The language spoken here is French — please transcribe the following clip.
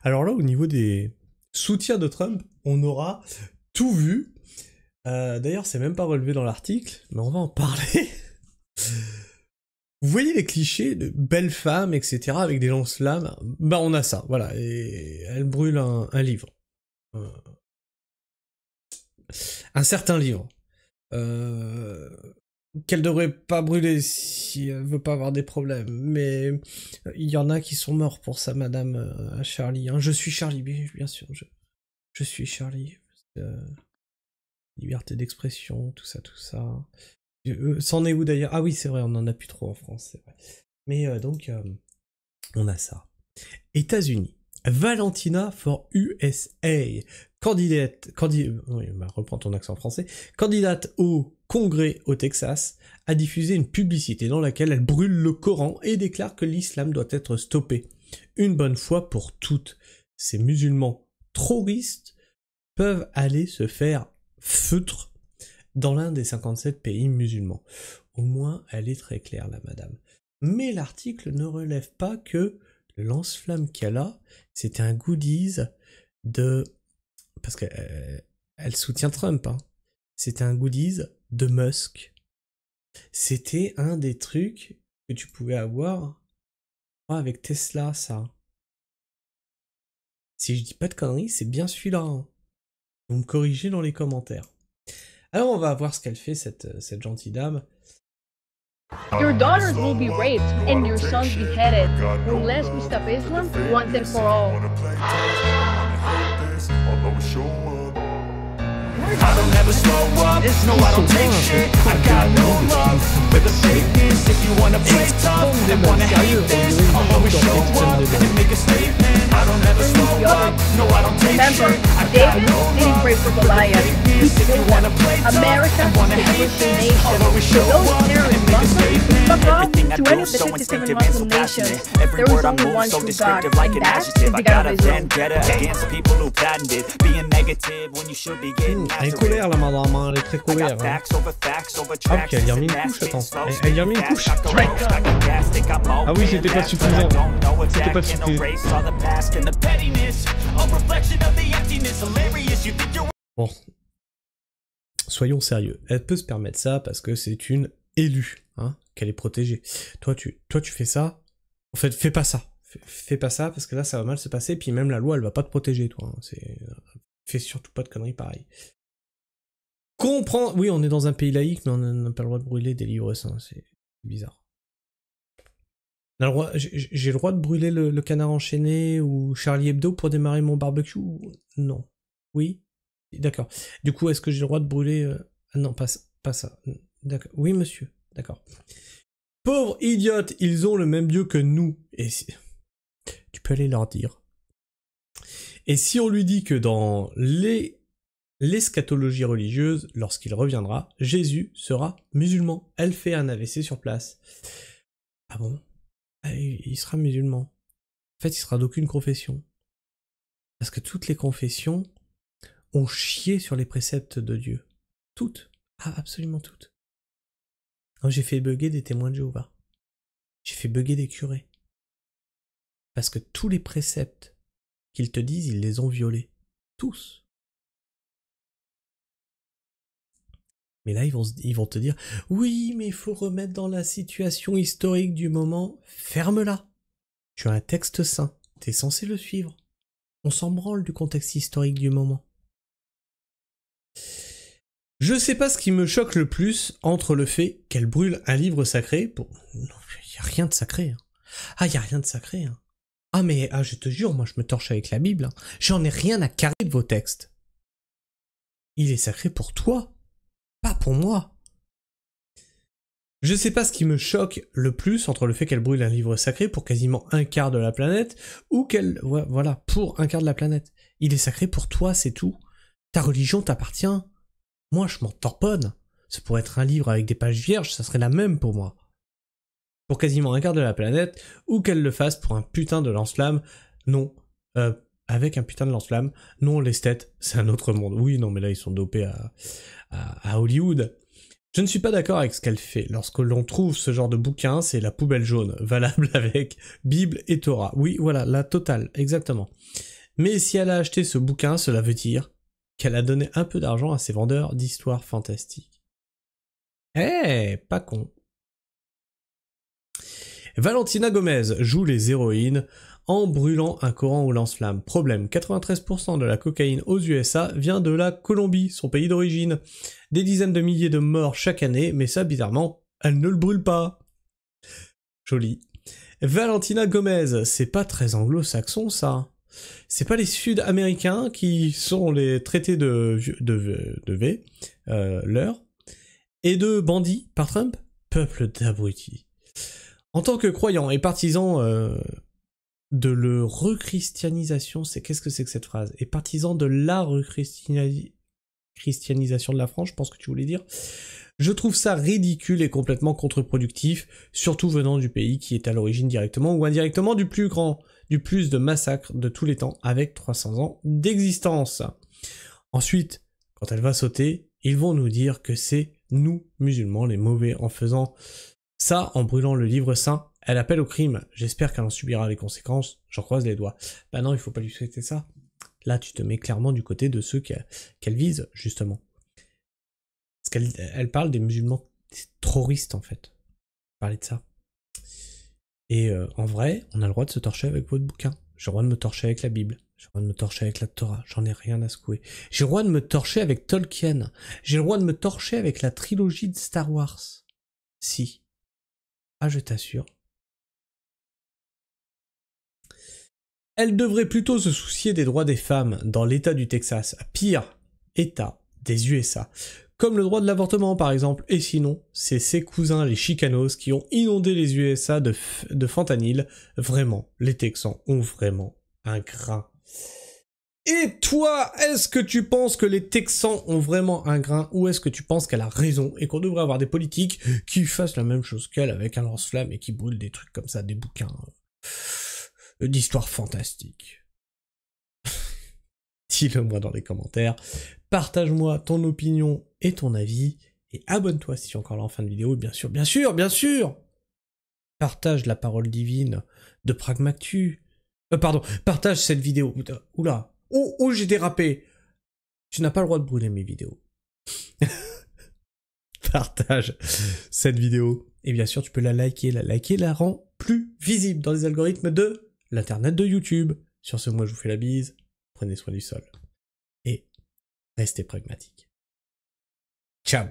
Alors là, au niveau des soutiens de Trump, on aura tout vu. D'ailleurs, c'est même pas relevé dans l'article, mais on va en parler. Vous voyez les clichés de belles femmes, etc., avec des lance-flammes? Bah, on a ça, voilà. Et elle brûle un livre. Un certain livre. Qu'elle devrait pas brûler si elle veut pas avoir des problèmes. Mais il y en a qui sont morts pour ça, madame Charlie. Hein. Je suis Charlie, bien sûr. Je suis Charlie. Liberté d'expression, tout ça, tout ça. C'en est où d'ailleurs? Ah oui, c'est vrai, on en a plus trop en France, c'est vrai. Mais donc, on a ça. États-Unis. Valentina for USA. Reprends ton accent français. Candidate au Congrès au Texas a diffusé une publicité dans laquelle elle brûle le Coran et déclare que l'islam doit être stoppé. Une bonne fois pour toutes. Ces musulmans terroristes peuvent aller se faire feutre dans l'un des 57 pays musulmans. Au moins, elle est très claire, la madame. Mais l'article ne relève pas que le lance-flamme qu'elle a, c'était un goodies de... Parce qu'elle soutient Trump, hein. C'était un goodies de Musk. C'était un des trucs que tu pouvais avoir avec Tesla, ça. Si je dis pas de conneries, c'est bien celui-là. Hein. Vous me corrigez dans les commentaires. Alors on va voir ce qu'elle fait, cette gentille dame. Your daughters will be raped and your sons beheaded unless we stop Islam once and for all. I don't ever slow up, no I don't take shit. I got no love for the fakeness. If you wanna play tough and wanna hate this, I'll always show up and make a statement. I don't ever slow up, no I don't take shit. I got no love for the fakeness. If you wanna play tough and wanna hate this, I'll always show up and make a statement. Everything I do so instinctive and so passionate. Every word I move so descriptive like an adjective. I got a vendetta against people who patented being negative when you should be getting. Elle est colère la madame, hein, elle est très colère. Hein. Ah ok, elle y a remis une couche, attends. Elle y a remis une couche. Ah oui, c'était pas suffisant. C'était pas suffisant. Bon. Soyons sérieux. Elle peut se permettre ça parce que c'est une élue, hein, qu'elle est protégée. Toi tu fais ça. En fait, fais pas ça. Fais pas ça parce que là ça va mal se passer. Puis même la loi, elle va pas te protéger, toi. Hein. Fais surtout pas de conneries pareilles. Comprends. Oui, on est dans un pays laïque, mais on n'a pas le droit de brûler des livres saints. C'est bizarre. J'ai le droit de brûler le Canard enchaîné ou Charlie Hebdo pour démarrer mon barbecue? Non. Oui. D'accord. Du coup, est-ce que j'ai le droit de brûler Ah non, pas ça. D'accord. Oui, monsieur. D'accord. Pauvres idiotes, ils ont le même Dieu que nous. Et tu peux aller leur dire. Et si on lui dit que dans l'eschatologie religieuse, lorsqu'il reviendra, Jésus sera musulman. Elle fait un AVC sur place. Ah bon? Il sera musulman. En fait, il sera d'aucune confession. Parce que toutes les confessions ont chié sur les préceptes de Dieu. Toutes. Ah, absolument toutes. J'ai fait bugger des témoins de Jéhovah. J'ai fait bugger des curés. Parce que tous les préceptes qu'ils te disent, ils les ont violés. Tous. Mais là, ils vont te dire, oui, mais il faut remettre dans la situation historique du moment. Ferme-la. Tu as un texte saint. T'es censé le suivre. On s'en branle du contexte historique du moment. Je sais pas ce qui me choque le plus entre le fait qu'elle brûle un livre sacré pour... Non, y a rien de sacré. Hein. Ah, y a rien de sacré. Hein. Ah, mais je te jure, moi je me torche avec la Bible. Hein. J'en ai rien à carrer de vos textes. Il est sacré pour toi. Pas pour moi. Je sais pas ce qui me choque le plus entre le fait qu'elle brûle un livre sacré pour quasiment un quart de la planète, ou qu'elle... Voilà, pour un quart de la planète. Il est sacré pour toi, c'est tout. Ta religion t'appartient. Moi, je m'en tamponne. Ça pourrait être un livre avec des pages vierges, ça serait la même pour moi. Pour quasiment un quart de la planète, ou qu'elle le fasse pour un putain de lance-flamme. Non. Avec un putain de lance-flamme. Non, l'esthète, c'est un autre monde. Oui, non, mais là, ils sont dopés à Hollywood. Je ne suis pas d'accord avec ce qu'elle fait. Lorsque l'on trouve ce genre de bouquin, c'est la poubelle jaune, valable avec Bible et Torah. Oui, voilà, la totale, exactement. Mais si elle a acheté ce bouquin, cela veut dire qu'elle a donné un peu d'argent à ses vendeurs d'histoires fantastiques. Eh, pas con. Valentina Gomez joue les héroïnes en brûlant un Coran au lance-flamme. Problème, 93% de la cocaïne aux USA vient de la Colombie, son pays d'origine. Des dizaines de milliers de morts chaque année, mais ça, bizarrement, elle ne le brûle pas. Joli. Valentina Gomez, c'est pas très anglo-saxon, ça. C'est pas les Sud-Américains qui sont les traités de V, leur, et de bandits par Trump? Peuple d'abrutis. En tant que croyant et partisan de le rechristianisation, qu'est-ce que c'est que cette phrase? Et partisan de la rechristianisation de la France, je pense que tu voulais dire. Je trouve ça ridicule et complètement contre-productif, surtout venant du pays qui est à l'origine directement ou indirectement du plus de massacres de tous les temps, avec 300 ans d'existence. Ensuite, quand elle va sauter, ils vont nous dire que c'est nous, musulmans, les mauvais, en faisant ça, en brûlant le livre saint. Elle appelle au crime. J'espère qu'elle en subira les conséquences. J'en croise les doigts. Bah non, il faut pas lui souhaiter ça. Là, tu te mets clairement du côté de ceux qu'elle vise, justement. Parce qu'elle parle des musulmans terroristes, en fait. Parler de ça. Et en vrai, on a le droit de se torcher avec votre bouquin. J'ai le droit de me torcher avec la Bible. J'ai le droit de me torcher avec la Torah. J'en ai rien à secouer. J'ai le droit de me torcher avec Tolkien. J'ai le droit de me torcher avec la trilogie de Star Wars. Si. Ah, je t'assure. Elle devrait plutôt se soucier des droits des femmes dans l'État du Texas, pire, État des USA, comme le droit de l'avortement par exemple, et sinon, c'est ses cousins les chicanos qui ont inondé les USA de fentanyl. Vraiment, les Texans ont vraiment un grain. Et toi, est-ce que tu penses que les Texans ont vraiment un grain, ou est-ce que tu penses qu'elle a raison et qu'on devrait avoir des politiques qui fassent la même chose qu'elle avec un lance-flamme et qui brûlent des trucs comme ça, des bouquins d'histoire fantastique? Dis-le moi dans les commentaires, partage-moi ton opinion et ton avis, et abonne-toi si tu es encore là en fin de vidéo, et bien sûr, partage la parole divine de Pragmactu, partage cette vidéo, oula, oh j'ai dérapé, tu n'as pas le droit de brûler mes vidéos. Partage cette vidéo, et bien sûr tu peux la liker la rend plus visible dans les algorithmes de l'internet de YouTube. Sur ce, moi je vous fais la bise, prenez soin du sol, et restez pragmatiques. Ciao.